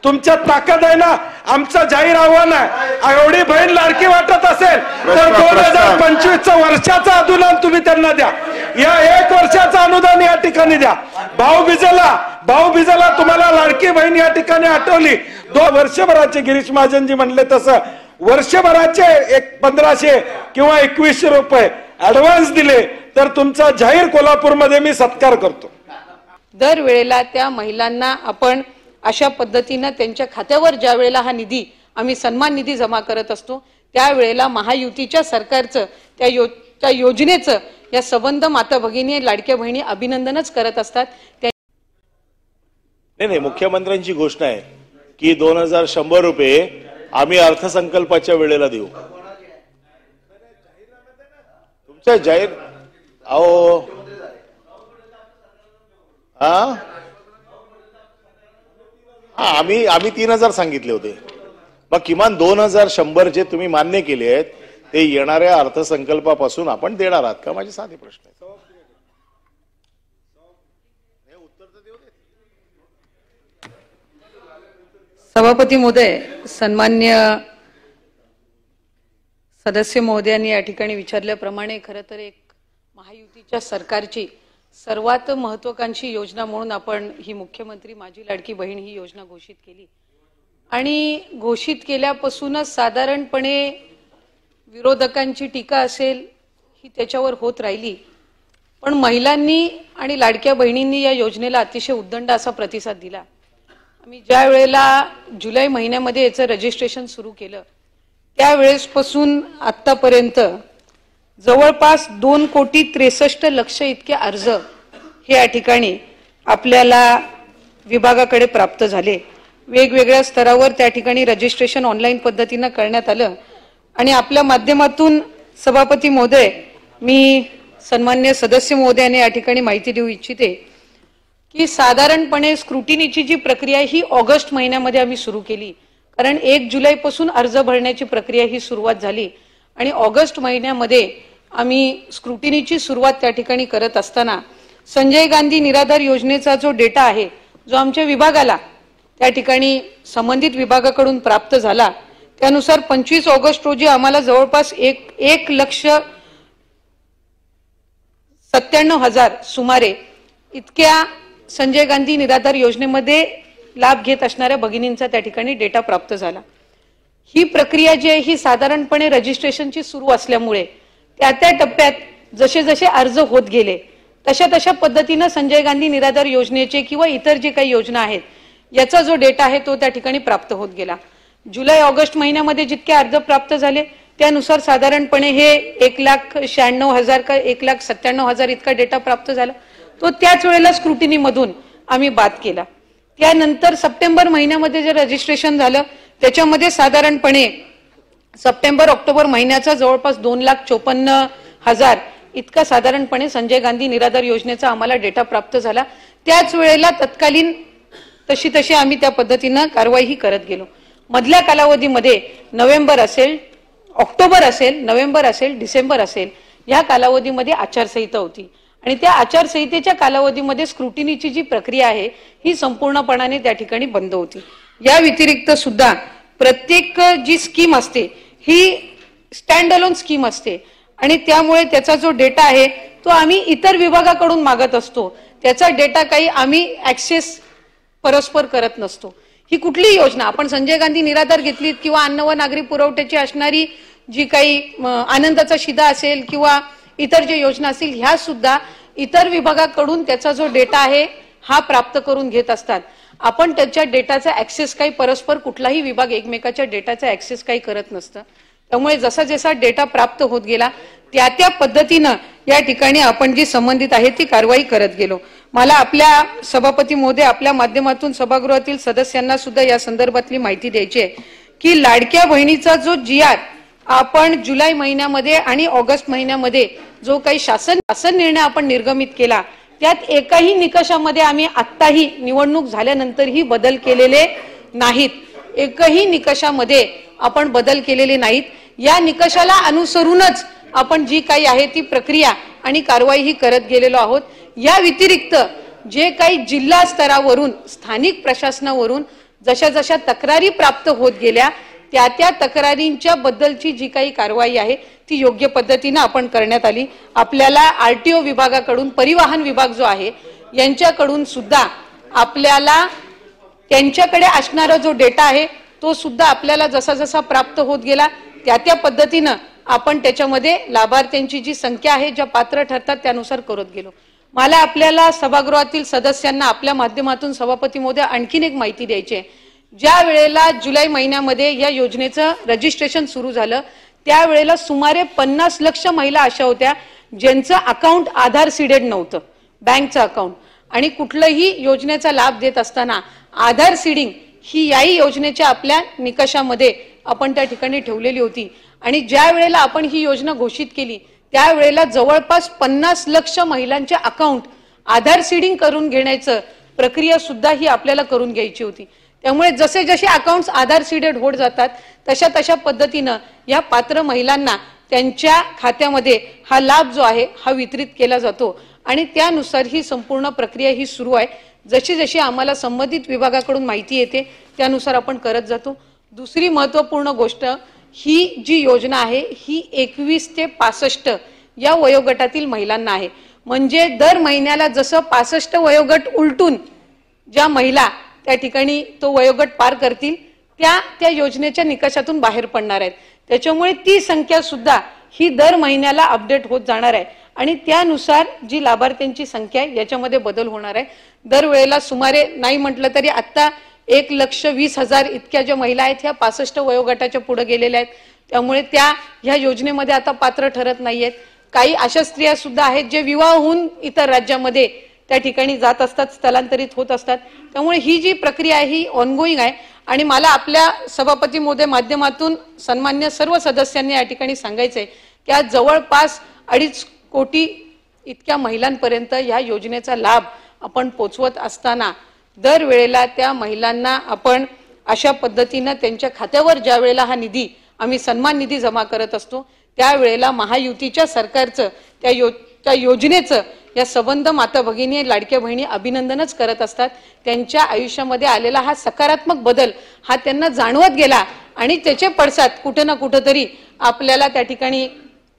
तुमच्यात ताकद आहे ना. आमचं जाहीर आव्हान आहे, एवढी बहीण लाडकी वाटत असेल तर 2025 वर्षाचं अनुदान तुम्ही त्यांना द्या. या 1 वर्षाचं अनुदान या ठिकाणी द्या. भाऊबीजेला तुम्हाला लाडकी बहीण या ठिकाणी आठवली. 2 वर्षभराचे गिरीश महाजनजी म्हणले तसं वर्षभराचे 1500 किंवा 2100 रुपये ऍडव्हान्स दिले तर तुमचा जाहीर कोल्हापूरमध्ये मी सत्कार करतो. दरवेळेला त्या महिलांना आपण अशा पद्धतीने त्यांच्या खात्यावर ज्या वेळेला हा निधी आम्ही सन्मान निधी जमा करत असतो त्यावेळेला महायुतीच्या सरकारचं त्या योजनेचं या संबंध माता भगिनी लाडक्या बहिणी अभिनंदनच करत असतात. नाही, मुख्यमंत्र्यांची घोषणा आहे की 2100 रुपये आम्ही अर्थसंकल्पाच्या वेळेला देऊ. तुमच्या जाहीर आम्ही 3000 सांगितले होते. मग किमान 2100 जे तुम्ही मान्य केले आहेत ते येणाऱ्या अर्थसंकल्पापासून आपण देणार आहात का? माझे साधे प्रश्न आहेत. सभापती महोदय, सन्मान्य सदस्य महोदयांनी या ठिकाणी विचारल्याप्रमाणे खरं तर एक महायुतीच्या सरकारची सर्वात महत्त्वाकांक्षी योजना म्हणून आपण ही मुख्यमंत्री माझी लाडकी बहीण ही योजना घोषित केली आणि घोषित केल्यापासूनच साधारणपणे विरोधकांची टीका असेल ही त्याच्यावर होत राहिली. पण महिलांनी आणि लाडक्या बहिणींनी या योजनेला अतिशय उद्दंड असा प्रतिसाद दिला. आम्ही ज्या वेळेला जुलै महिन्यामध्ये याचं रजिस्ट्रेशन सुरू केलं त्यावेळेसपासून आतापर्यंत जवळपास 2,63,00,000 इतके अर्ज हे या ठिकाणी आपल्याला विभागाकडे प्राप्त झाले. वेगवेगळ्या स्तरावर त्या ठिकाणी रजिस्ट्रेशन ऑनलाईन पद्धतीने करण्यात आलं आणि आपल्या माध्यमातून सभापती महोदय मी सन्मान्य सदस्य महोदयाने या ठिकाणी माहिती देऊ इच्छिते की साधारणपणे स्क्रुटिनीची जी प्रक्रिया ही ऑगस्ट महिन्यामध्ये आम्ही सुरू केली. कारण 1 जुलैपासून अर्ज भरण्याची प्रक्रिया ही सुरुवात झाली आणि ऑगस्ट महिन्यामध्ये आम्ही स्क्रुटिनीची सुरुवात त्या ठिकाणी करत असताना संजय गांधी निराधार योजनेचा जो डेटा आहे जो आमच्या विभागाला त्या ठिकाणी संबंधित विभागाकडून प्राप्त झाला त्यानुसार 25 ऑगस्ट रोजी आम्हाला जवळपास 1,97,000 सुमारे इतक्या संजय गांधी निराधार योजनेमध्ये लाभ घेत असणाऱ्या भगिनींचा त्या ठिकाणी डेटा प्राप्त झाला. ही प्रक्रिया जी आहे ही साधारणपणे रजिस्ट्रेशनची सुरू असल्यामुळे त्या टप्प्यात जसे जसे अर्ज होत गेले तशा पद्धतीने संजय गांधी निराधार योजनेचे किंवा इतर जे काही योजना आहेत याचा जो डेटा आहे तो त्या ठिकाणी प्राप्त होत गेला. जुलै ऑगस्ट महिन्यामध्ये जितके अर्ज प्राप्त झाले त्यानुसार साधारणपणे हे 1,96,000 का 1,97,000 इतका डेटा प्राप्त झाला. तो त्याच वेळेला स्क्रुटिनी मधून आम्ही बाद केला. त्यानंतर सप्टेंबर महिन्यामध्ये जे रजिस्ट्रेशन झालं त्याच्यामध्ये साधारणपणे सप्टेंबर ऑक्टोबर महिन्याचा जवळपास 2,54,000 इतका साधारणपणे संजय गांधी निराधार योजनेचा आम्हाला डेटा प्राप्त झाला. त्याच वेळेला तत्कालीन तशी आम्ही त्या पद्धतीने कारवाई करत गेलो. मधल्या कालावधीमध्ये नोव्हेंबर असेल, ऑक्टोबर असेल, नोव्हेंबर असेल, डिसेंबर असेल या कालावधीमध्ये आचारसंहिता होती आणि त्या आचारसंहितेच्या कालावधीमध्ये स्क्रुटिनीची जी प्रक्रिया आहे ही संपूर्णपणाने त्या ठिकाणी बंद होती. या व्यतिरिक्त सुद्धा प्रत्येक जी स्कीम असते ही स्टँड अलोन स्कीम असते आणि त्यामुळे त्याचा जो डेटा आहे तो आम्ही इतर विभागाकडून मागत असतो. त्याचा डेटा काही आम्ही ऍक्सेस परस्पर करत नसतो. ही कुठलीही योजना आपण संजय गांधी निराधार घेतलीत किंवा अन्न व नागरी पुरवठ्याची असणारी जी काही आनंदाचा शिधा असेल किंवा इतर जे योजना असतील ह्या सुद्धा इतर विभागाकडून त्याचा जो डेटा आहे हा प्राप्त करून घेत असतात. आपण त्याच्या डेटाचा ऍक्सेस काही परस्पर कुठलाही विभाग एकमेकाच्या डेटाचा ऍक्सेस काही करत नसतं. त्यामुळे जसा जसा डेटा प्राप्त होत गेला त्या पद्धतीनं या ठिकाणी आपण जी संबंधित आहे ती कारवाई करत गेलो. मला आपल्या सभापती महोदय आपल्या माध्यमातून सभागृहातील सदस्यांना सुद्धा या संदर्भातली माहिती द्यायची आहे की लाडक्या बहिणीचा जो GR आपण जुलै महिन्यामध्ये आणि ऑगस्ट महिन्यामध्ये जो काही शासन निर्णय आपण निर्गमित केला त्यात एकाही निकषामध्ये आम्ही आत्ताही निवडणूक झाल्यानंतरही बदल केलेले नाहीत. एकही निकषामध्ये आपण बदल केलेले नाहीत. या निकषाला अनुसरूनच आपण जी काही आहे ती प्रक्रिया आणि कारवाई ही करत गेलेलो आहोत. या व्यतिरिक्त जे काही जिल्हा स्तरावरून स्थानिक प्रशासनावरून जशा जशा तक्रारी प्राप्त होत गेल्या त्या तक्रारींच्या बद्दलची जी काही कारवाई आहे ती योग्य पद्धतीने आपण करण्यात आली। आपल्याला आरटीओ विभागाकडून, परिवहन विभाग जो आहे यांच्याकडून सुद्धा आपल्याला त्यांच्याकडे असणारा जो डेटा आहे तो सुद्धा आपल्याला जसा जसा प्राप्त होत गेला त्या पद्धतीने आपण त्याच्यामध्ये लाभार्थ्यांची जी संख्या आहे, ज्या पात्र ठरतात त्यानुसार करत गेलो। मला आपल्याला सभागृहातील सदस्यांना आपल्या माध्यमातून सभापती महोदय आणखीन एक माहिती द्यायची आहे। ज्या वेळेला जुलै महिन्यामध्ये या योजनेचं रजिस्ट्रेशन सुरू झालं त्यावेळेला सुमारे 50 लाख महिला अशा होत्या ज्यांचं अकाउंट आधार सीडेड नव्हतं, बँकचं अकाउंट, आणि कुठलाही योजनेचा लाभ देत असताना आधार सीडिंग ही याही योजनेच्या आपल्या निकषामध्ये आपण त्या ठिकाणी ठेवलेली होती। आणि ज्या वेळेला आपण ही योजना घोषित केली त्यावेळेला जवळपास 50 लाख महिलांचे अकाउंट आधार सीडिंग करून घेण्याचं प्रक्रिया सुद्धा ही आपल्याला करून घ्यायची होती। त्यामुळे जसे जसे अकाउंट्स आधार सीडेड होत जातात तशा पद्धतीनं या पात्र महिलांना त्यांच्या खात्यामध्ये हा लाभ जो आहे हा वितरित केला जातो आणि त्यानुसार ही संपूर्ण प्रक्रिया ही सुरू आहे। जशी जशी आम्हाला संबंधित विभागाकडून माहिती येते त्यानुसार आपण करत जातो। दुसरी महत्त्वपूर्ण गोष्ट, ही जी योजना आहे ही 21 ते 65 या वयोगटातील महिलांना आहे। म्हणजे दर महिन्याला जसं 65 वयोगट उलटून ज्या महिला त्या ठिकाणी तो वयोगट पार करतील त्या योजनेच्या निकषातून बाहेर पडणार आहेत। त्याच्यामुळे ती संख्या सुद्धा ही दर महिन्याला अपडेट होत जाणार आहे आणि त्यानुसार जी लाभार्थ्यांची संख्या आहे याच्यामध्ये बदल होणार आहे। दरवेळेला सुमारे नाही म्हटलं तरी आता 1,20,000 इतक्या ज्या महिला आहेत ह्या 65 वयोगटाच्या पुढे गेलेल्या आहेत। त्यामुळे त्या ह्या योजनेमध्ये आता पात्र ठरत नाहीयेत। काही अशा स्त्रिया सुद्धा आहेत जे विवाह होऊन इतर राज्यामध्ये त्या ठिकाणी जात असतात, स्थलांतरित होत असतात। त्यामुळे ही जी प्रक्रिया आहे ही ऑनगोईंग आहे आणि मला आपल्या सभापती महोदय माध्यमातून सन्मान्य सर्व सदस्यांनी या ठिकाणी सांगायचंय की आज जवळपास 2.5 कोटी इतक्या महिलांपर्यंत या योजनेचा लाभ आपण पोचवत असताना दरवेळेला त्या महिलांना आपण अशा पद्धतीने त्यांच्या खात्यावर ज्या वेळेला हा निधी आम्ही सन्मान निधी जमा करत असतो त्यावेळेला महायुतीच्या सरकारचं त्या योजनेचं या संबंध माता भगिनी लाडक्या बहिणी अभिनंदनच करत असतात। त्यांच्या आयुष्यामध्ये आलेला हा सकारात्मक बदल हा त्यांना जाणवत गेला आणि त्याचे पडसाद कुठे ना कुठेतरी आपल्याला त्या ठिकाणी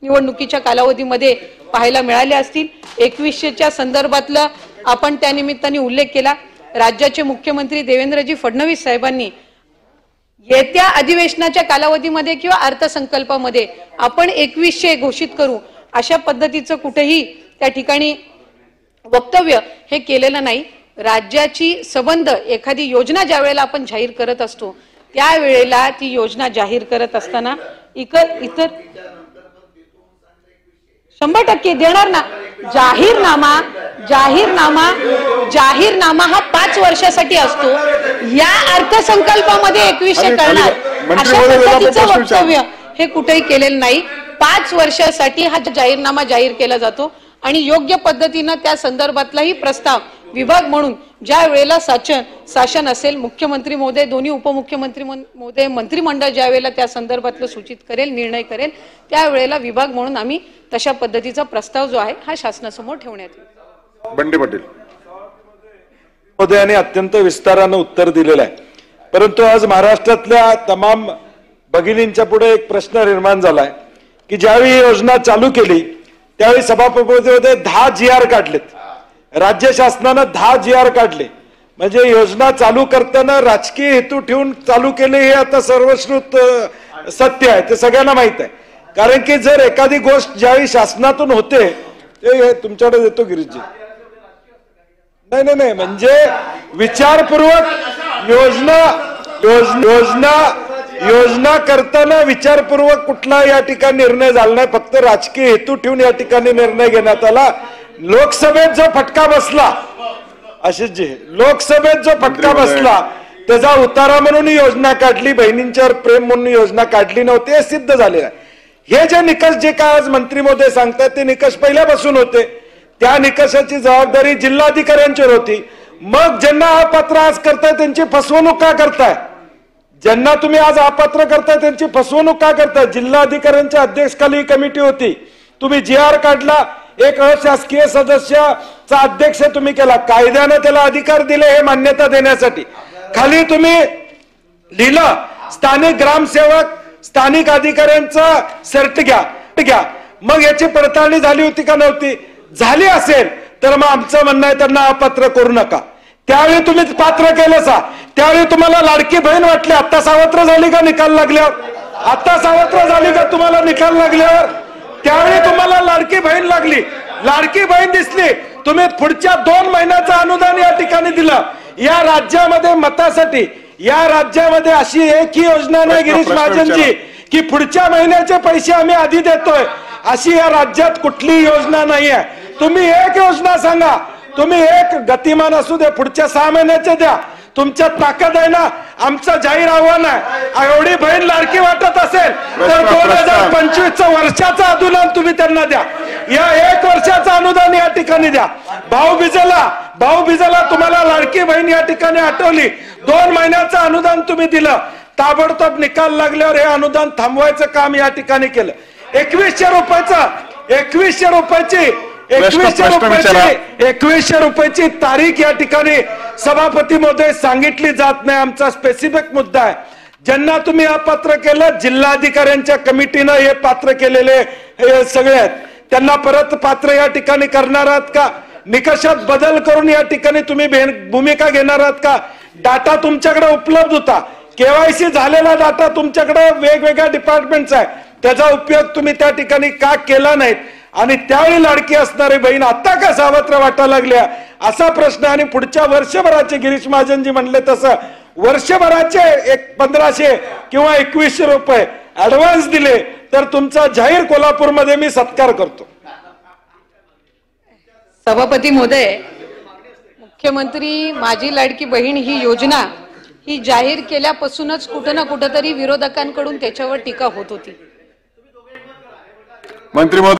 निवडणुकीच्या कालावधीमध्ये पाहायला मिळाले असतील। 2100च्या संदर्भातलं आपण त्या निमित्ताने उल्लेख केला। राज्याचे मुख्यमंत्री देवेंद्रजी फडणवीस साहेबांनी येत्या अधिवेशनाच्या कालावधीमध्ये किंवा अर्थसंकल्पामध्ये आपण 2100 घोषित करू अशा पद्धतीचं कुठेही त्या ठिकाणी वक्तव्य हे केलेलं नाही। राज्याची संबंध एखादी योजना ज्या वेळेला आपण जाहीर करत असतो त्यावेळेला ती योजना जाहीर करत असताना इतर 100% देणार ना। जाहीरनामा हा 5 वर्षासाठी असतो। या अर्थसंकल्पामध्ये 2100 करणार अशा पद्धतीचं वक्तव्य हे कुठेही केलेलं नाही। 5 वर्षासाठी हा जाहीरनामा जाहीर केला जातो आणि योग्य पद्धतीने त्या संदर्भातलाही प्रस्ताव विभाग म्हणून ज्या वेळेला शासन असेल, मुख्यमंत्री महोदय, दोन्ही उपमुख्यमंत्री महोदय, मंत्रिमंडळ ज्या वेळेला त्या संदर्भातलं सूचित करेल, निर्णय करेल त्यावेळेला विभाग म्हणून आम्ही तशा पद्धतीचा प्रस्ताव जो आहे हा शासनासमोर ठेवण्यात येईल। बंडी पाटील महोदयाने अत्यंत विस्ताराने उत्तर दिलेलं आहे, परंतु आज महाराष्ट्रातल्या तमाम भगिनींच्या पुढे एक प्रश्न निर्माण झालाय की ज्यावेळी योजना चालू केली त्यावेळी सभापतीमध्ये 10 GR काढलेत, राज्य शासनानं 10 GR काढले। म्हणजे योजना चालू करताना राजकीय हेतू ठेवून चालू केले हे आता सर्वश्रुत सत्य आहे, ते सगळ्यांना माहित आहे। कारण की जर एखादी गोष्ट ज्यावेळी शासनातून होते ते तुमच्याकडे देतो गिरीशजी, नाही म्हणजे विचारपूर्वक योजना करताना विचारपूर्वक कुठला या ठिकाणी निर्णय झाला नाही, फक्त राजकीय हेतू ठेवून या ठिकाणी निर्णय घेण्यात आला। लोकसभेत जो फटका बसला, आशिषजी, लोकसभेत जो फटका बसला त्याचा उतारा म्हणून योजना काढली, बहिणींच्यावर प्रेम म्हणून योजना काढली नव्हती, हे सिद्ध झालेलं आहे। हे जे निकष जे काय आज मंत्री महोदय सांगतात ते निकष पहिल्यापासून होते, त्या निकषाची जबाबदारी जिल्हाधिकाऱ्यांच्यावर होती। मग ज्यांना अपात्र आज करताय त्यांची फसवणूक का करताय? ज्यांना तुम्ही आज अपात्र करताय त्यांची फसवणूक का करताय? जिल्हाधिकाऱ्यांच्या अध्यक्षखाली कमिटी होती, तुम्ही GR काढला, एक अशासकीय सदस्याचा अध्यक्ष तुम्ही केला, कायद्याने त्याला अधिकार दिले हे मान्यता देण्यासाठी। खाली तुम्ही लिहिलं, स्थानिक ग्रामसेवक स्थानिक अधिकाऱ्यांचा सर्ट घ्या. मग याची पडताळणी झाली होती का नव्हती? झाली असेल तर मग आमचं म्हणणं आहे त्यांना अपात्र करू नका. त्यावेळी तुम्ही पात्र केलं सा, त्यावेळी तुम्हाला लाडकी बहीण वाटली. आता सावत्र झाली का निकाल लागल्यावर? आता सावत्र झाली का तुम्हाला निकाल लागल्यावर? त्यावेळी तुम्हाला लाडकी बहीण लागली, लाडकी बहीण दिसली. तुम्ही पुढच्या 2 महिन्याचं अनुदान या ठिकाणी दिलं. या राज्यामध्ये मतासाठी, या राज्यामध्ये अशी एकही योजना नाही गिरीश महाजनजी की पुढच्या महिन्याचे पैसे आम्ही आधी देतोय. अशी या राज्यात कुठली योजना नाही आहे. तुम्ही एक योजना सांगा, तुम्ही एक गतिमान असू दे, पुढच्या 6 महिन्याचे द्या. तुमच्यात ताकद आहे ना. आमचं जाहीर आव्हान आहे, एवढी बहीण लाडकी वाटत असेल तर 2025चं वर्षाचं अनुदान तुम्ही त्यांना द्या. या 1 वर्षाचं अनुदान या ठिकाणी द्या. भाऊबीजेला तुम्हाला लाडकी बहीण या ठिकाणी आठवली, 2 महिन्याचं अनुदान तुम्ही दिलं. ताबडतोब निकाल लागल्यावर हे अनुदान थांबवायचं काम या ठिकाणी केलं. 2100 रुपयाची तारीख या ठिकाणी सभापती महोदय सांगितली जात नाही. आमचा स्पेसिफिक मुद्दा आहे. ज्यांना तुम्ही अपात्र केलं, जिल्हाधिकाऱ्यांच्या कमिटीनं हे पात्र केलेले हे सगळे आहेत, त्यांना परत पात्र या ठिकाणी करणार आहात का? निकषात बदल करून या ठिकाणी तुम्ही भूमिका घेणार आहात का? डाटा तुमच्याकडे उपलब्ध होता, केवायसी झालेला डाटा तुमच्याकडे वेगवेगळ्या डिपार्टमेंटचा आहे, त्याचा उपयोग तुम्ही त्या ठिकाणी का केला नाहीत? आणि त्यावेळी लाडकी असणारी बहीण आता का सावत्र वाटायला लागल्या असा प्रश्न. आणि पुढच्या वर्षभराचे गिरीश महाजनजी म्हणले तसं वर्षभराचे 1500 किंवा 2100 रुपये ऍडव्हान्स दिले तर तुमचा जाहीर कोल्हापूरमध्ये मी सत्कार करतो. सभापती महोदय, मुख्यमंत्री माझी लाडकी बहीण ही योजना ही जाहीर केल्यापासूनच कुठं ना कुठं तरी विरोधकांकडून त्याच्यावर टीका होत होती. मंत्री